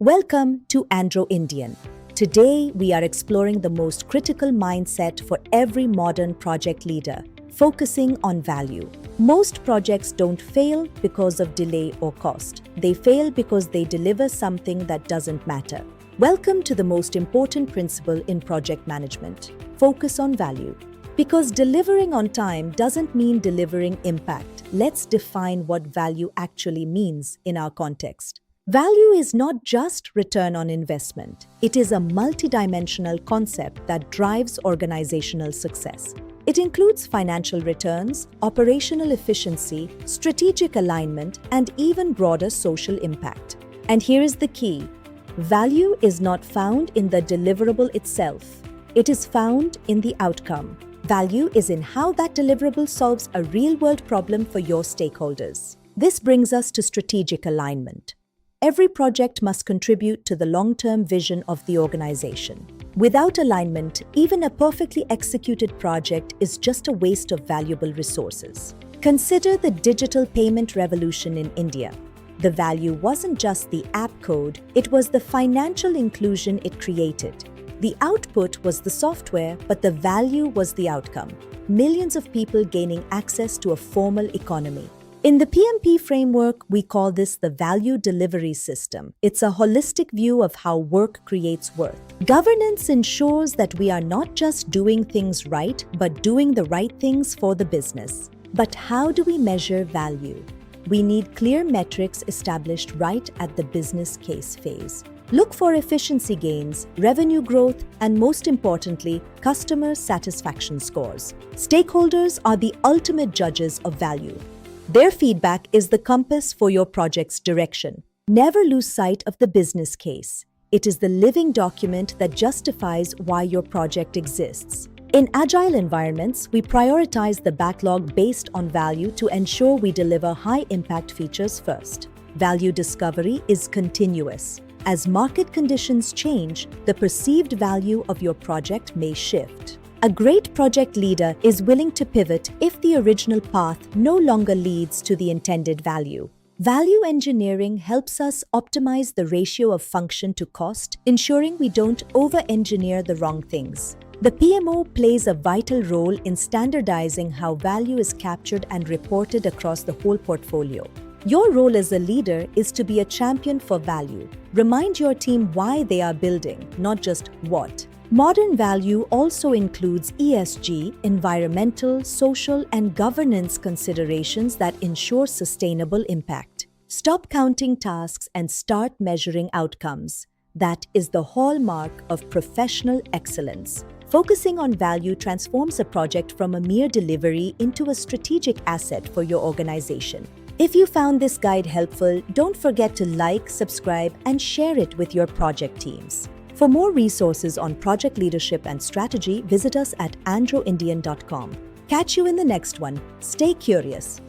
Welcome to Andro Indian. Today, we are exploring the most critical mindset for every modern project leader, focusing on value. Most projects don't fail because of delay or cost. They fail because they deliver something that doesn't matter. Welcome to the most important principle in project management. Focus on value. Because delivering on time doesn't mean delivering impact. Let's define what value actually means in our context. Value is not just return on investment. It is a multidimensional concept that drives organizational success. It includes financial returns, operational efficiency, strategic alignment, and even broader social impact. And here is the key. Value is not found in the deliverable itself. It is found in the outcome. Value is in how that deliverable solves a real-world problem for your stakeholders. This brings us to strategic alignment. Every project must contribute to the long-term vision of the organization. Without alignment, even a perfectly executed project is just a waste of valuable resources. Consider the digital payment revolution in India. The value wasn't just the app code, it was the financial inclusion it created. The output was the software, but the value was the outcome. Millions of people gaining access to a formal economy. In the PMP framework, we call this the value delivery system. It's a holistic view of how work creates worth. Governance ensures that we are not just doing things right, but doing the right things for the business. But how do we measure value? We need clear metrics established right at the business case phase. Look for efficiency gains, revenue growth, and most importantly, customer satisfaction scores. Stakeholders are the ultimate judges of value. Their feedback is the compass for your project's direction. Never lose sight of the business case. It is the living document that justifies why your project exists. In agile environments, we prioritize the backlog based on value to ensure we deliver high-impact features first. Value discovery is continuous. As market conditions change, the perceived value of your project may shift. A great project leader is willing to pivot if the original path no longer leads to the intended value. Value engineering helps us optimize the ratio of function to cost, ensuring we don't over-engineer the wrong things. The PMO plays a vital role in standardizing how value is captured and reported across the whole portfolio. Your role as a leader is to be a champion for value. Remind your team why they are building, not just what. Modern value also includes ESG, environmental, social, and governance considerations that ensure sustainable impact. Stop counting tasks and start measuring outcomes. That is the hallmark of professional excellence. Focusing on value transforms a project from a mere delivery into a strategic asset for your organization. If you found this guide helpful, don't forget to like, subscribe, and share it with your project teams. For more resources on project leadership and strategy, visit us at androindian.com. Catch you in the next one. Stay curious.